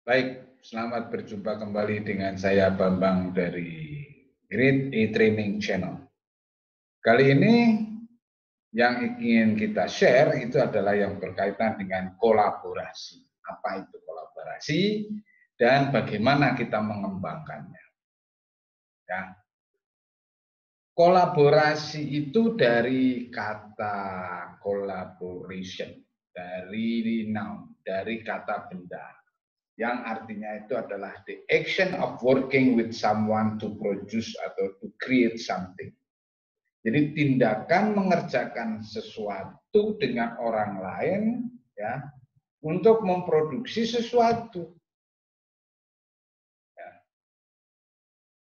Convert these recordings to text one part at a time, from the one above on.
Baik, selamat berjumpa kembali dengan saya Bambang dari Grade A Training Channel. Kali ini yang ingin kita share itu adalah yang berkaitan dengan kolaborasi. Apa itu kolaborasi dan bagaimana kita mengembangkannya. Ya. Kolaborasi itu dari kata collaboration, dari noun, dari kata benda. Yang artinya itu adalah the action of working with someone to produce atau to create something. Jadi tindakan mengerjakan sesuatu dengan orang lain ya untuk memproduksi sesuatu. Ya.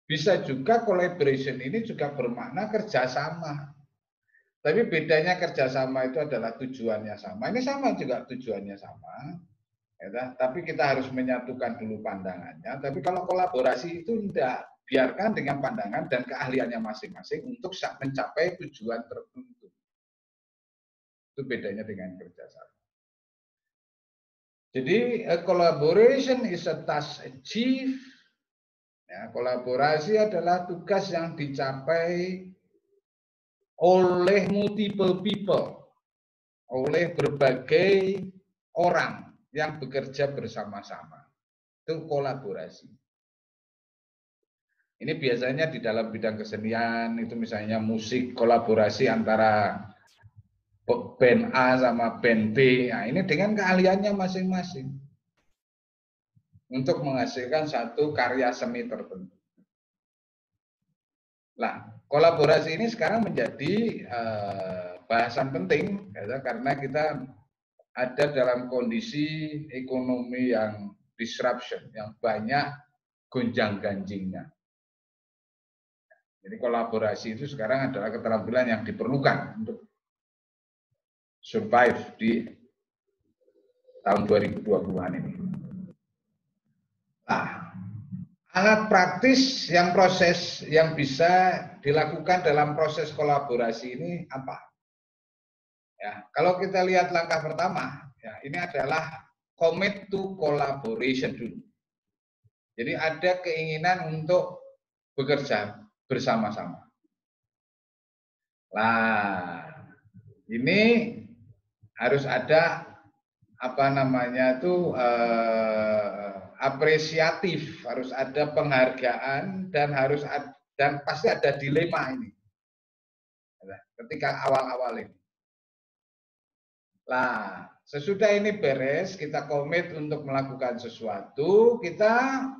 Bisa juga collaboration ini juga bermakna kerjasama. Tapi bedanya kerjasama itu adalah tujuannya sama. Ini sama juga tujuannya sama. Ya, tapi kita harus menyatukan dulu pandangannya. Tapi kalau kolaborasi itu tidak, biarkan dengan pandangan dan keahliannya masing-masing untuk mencapai tujuan tertentu. Itu bedanya dengan kerjasama. Jadi collaboration is a task achieved. Ya, kolaborasi adalah tugas yang dicapai oleh multiple people, oleh berbagai orang yang bekerja bersama-sama. Itu kolaborasi. Ini biasanya di dalam bidang kesenian, itu misalnya musik kolaborasi antara band A sama band B. Nah, ini dengan keahliannya masing-masing untuk menghasilkan satu karya seni tertentu. Nah, kolaborasi ini sekarang menjadi bahasan penting ya, karena kita ada dalam kondisi ekonomi yang disruption, yang banyak gonjang-ganjingnya. Jadi kolaborasi itu sekarang adalah keterampilan yang diperlukan untuk survive di tahun 2020-an ini. Nah, alat praktis yang bisa dilakukan dalam proses kolaborasi ini apa? Ya, kalau kita lihat langkah pertama, ya, ini adalah commit to collaboration dulu. Jadi ada keinginan untuk bekerja bersama-sama. Nah, ini harus ada apa namanya itu apresiatif, harus ada penghargaan dan dan pasti ada dilema ini ketika awal-awal ini. Nah, sesudah ini beres, kita komit untuk melakukan sesuatu, kita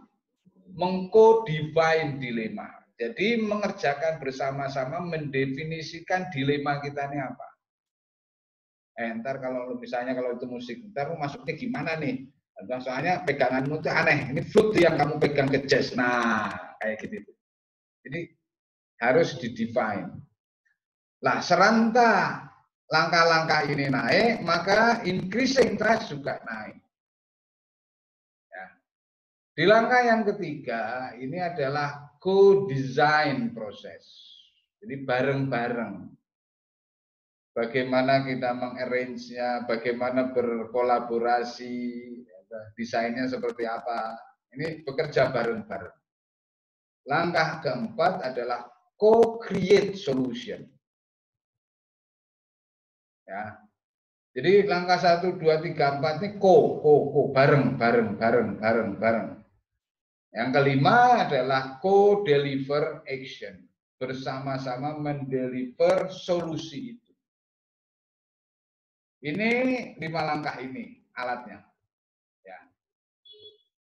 mengkodefine dilema. Jadi mengerjakan bersama-sama, mendefinisikan dilema kita ini apa. Ntar kalau misalnya kalau itu musik, ntar masuknya gimana nih? Soalnya peganganmu itu aneh. Ini flute yang kamu pegang ke jazz. Nah, kayak gitu. Jadi harus didefine. Lah, serentak langkah-langkah ini naik, maka increasing trust juga naik. Ya. Di langkah yang ketiga, ini adalah co-design proses. Jadi bareng-bareng. Bagaimana kita mengarrange-nya, bagaimana berkolaborasi, desainnya seperti apa. Ini bekerja bareng-bareng. Langkah keempat adalah co-create solution. Ya. Jadi langkah 1, 2, 3, 4 ini bareng. Yang kelima adalah co-deliver action. Bersama-sama mendeliver solusi itu. Ini 5 langkah ini alatnya. Ya.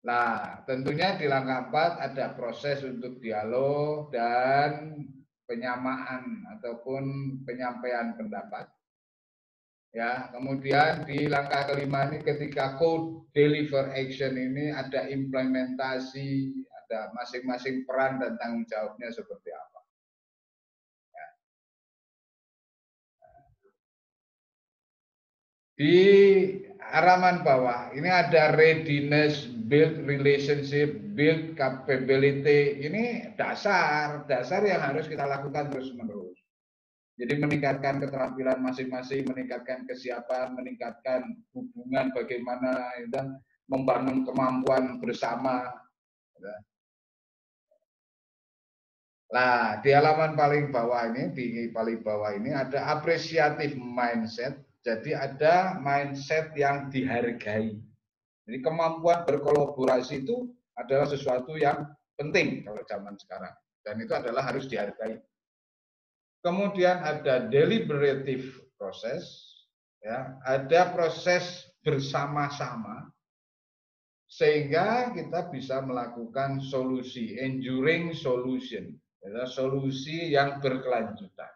Nah, tentunya di langkah 4 ada proses untuk dialog dan penyamaan ataupun penyampaian pendapat. Ya, kemudian di langkah kelima ini ketika code deliver action ini ada implementasi, ada masing-masing peran dan tanggung jawabnya seperti apa. Ya. Di halaman bawah ini ada readiness, build relationship, build capability. Ini dasar yang harus kita lakukan terus-menerus. Jadi meningkatkan keterampilan masing-masing, meningkatkan kesiapan, meningkatkan hubungan bagaimana dan membangun kemampuan bersama. Nah, di halaman paling bawah ini, ada apresiatif mindset. Jadi ada mindset yang dihargai. Jadi kemampuan berkolaborasi itu adalah sesuatu yang penting kalau zaman sekarang. Dan itu adalah harus dihargai. Kemudian ada deliberative proses, ya, ada proses bersama-sama sehingga kita bisa melakukan solusi, enduring solution, ya, solusi yang berkelanjutan.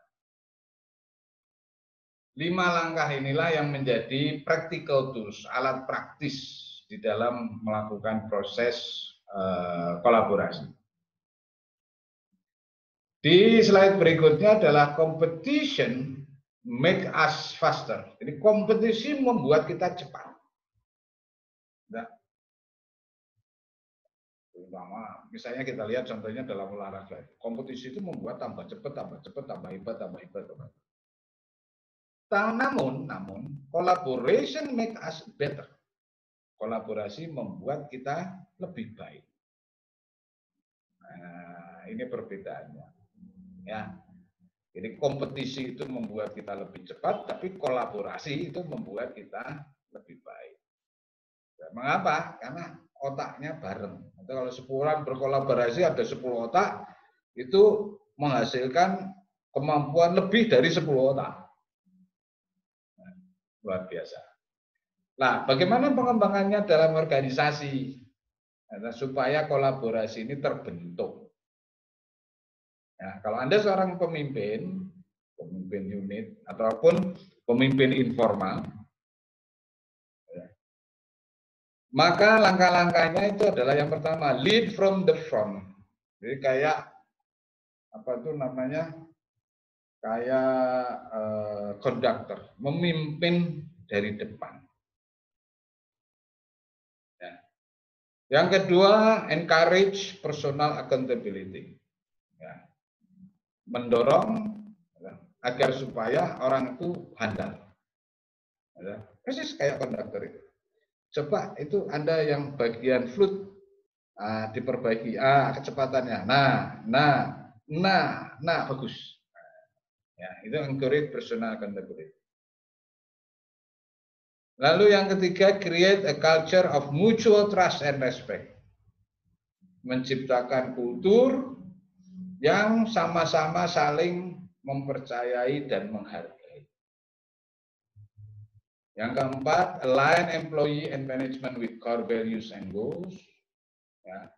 5 langkah inilah yang menjadi practical tools, alat praktis di dalam melakukan proses kolaborasi. Di slide berikutnya adalah competition make us faster. Jadi kompetisi membuat kita cepat. Nah, misalnya kita lihat contohnya dalam olahraga. Kompetisi itu membuat tambah cepat, tambah hebat, tambah hebat. Namun, collaboration make us better. Kolaborasi membuat kita lebih baik. Nah, ini perbedaannya. Ya. Jadi kompetisi itu membuat kita lebih cepat, tapi kolaborasi itu membuat kita lebih baik. Ya, mengapa? Karena otaknya bareng. Atau kalau 10 orang berkolaborasi ada 10 otak, itu menghasilkan kemampuan lebih dari 10 otak. Luar biasa. Nah, bagaimana pengembangannya dalam organisasi? Nah, supaya kolaborasi ini terbentuk. Ya, kalau Anda seorang pemimpin unit, ataupun pemimpin informal, ya, maka langkah-langkahnya itu adalah yang pertama, lead from the front. Jadi kayak, apa itu namanya, kayak konduktor, memimpin dari depan. Ya. Yang kedua, encourage personal accountability. Ya. Mendorong ya, agar supaya orang itu handal. Ya. Persis kayak konduktor itu. Coba itu Anda yang bagian flute, diperbaiki, kecepatannya. Nah, bagus. Ya, itu encourage personal accountability. Lalu yang ketiga, create a culture of mutual trust and respect. Menciptakan kultur yang sama-sama saling mempercayai dan menghargai. Yang keempat, align employee and management with core values and goals. Ya.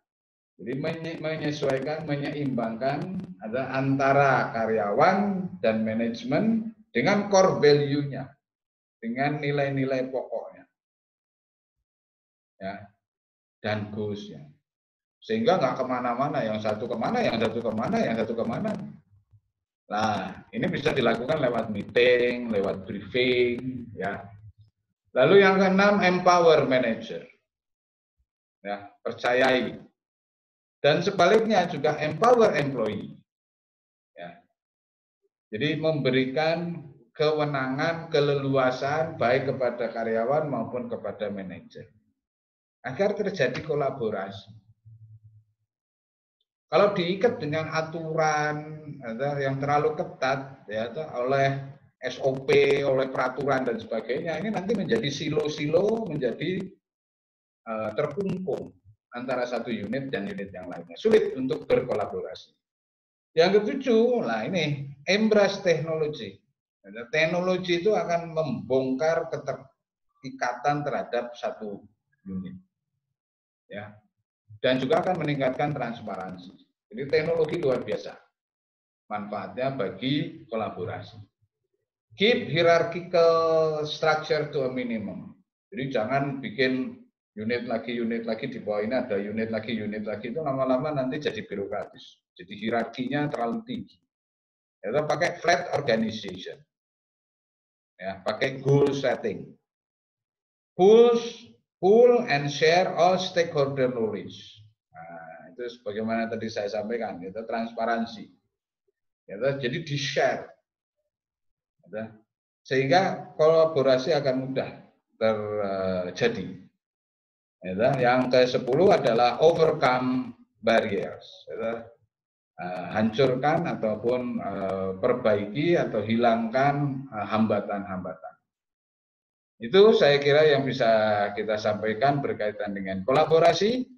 Jadi menyesuaikan, menyeimbangkan antara karyawan dan manajemen dengan core value-nya, dengan nilai-nilai pokoknya, ya, dan goals-nya, sehingga nggak kemana-mana, yang satu kemana, yang satu kemana, yang satu kemana. Nah, ini bisa dilakukan lewat meeting, lewat briefing, ya. Lalu yang keenam, empower manager, ya, percayai. Dan sebaliknya juga empower employee. Ya. Jadi memberikan kewenangan, keleluasan baik kepada karyawan maupun kepada manajer. Agar terjadi kolaborasi. Kalau diikat dengan aturan yang terlalu ketat ya, oleh SOP, oleh peraturan dan sebagainya, ini nanti menjadi silo-silo, menjadi terkungkung antara satu unit dan unit yang lainnya. Sulit untuk berkolaborasi. Yang ketujuh, nah ini, embrace teknologi. Teknologi itu akan membongkar keterikatan terhadap satu unit. Ya. Dan juga akan meningkatkan transparansi. Jadi teknologi luar biasa. Manfaatnya bagi kolaborasi. Keep hierarchical structure to a minimum. Jadi jangan bikin unit lagi di bawah ini ada unit lagi itu lama-lama nanti jadi birokratis. Jadi hierarkinya terlalu tinggi. Kita pakai flat organization. Ya, pakai goal setting. Pool and share all stakeholder knowledge. Nah, itu sebagaimana tadi saya sampaikan, itu transparansi. Jadi di-share. Sehingga kolaborasi akan mudah terjadi. Yang ke-10 adalah overcome barriers. Hancurkan ataupun perbaiki atau hilangkan hambatan-hambatan. Itu saya kira yang bisa kita sampaikan berkaitan dengan kolaborasi.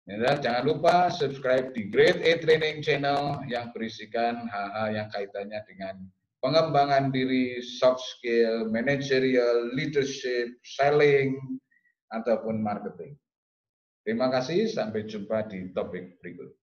Jangan lupa subscribe di Grade A Training Channel yang berisikan hal-hal yang kaitannya dengan pengembangan diri, soft skill, managerial, leadership, selling, ataupun marketing. Terima kasih, sampai jumpa di topik berikut.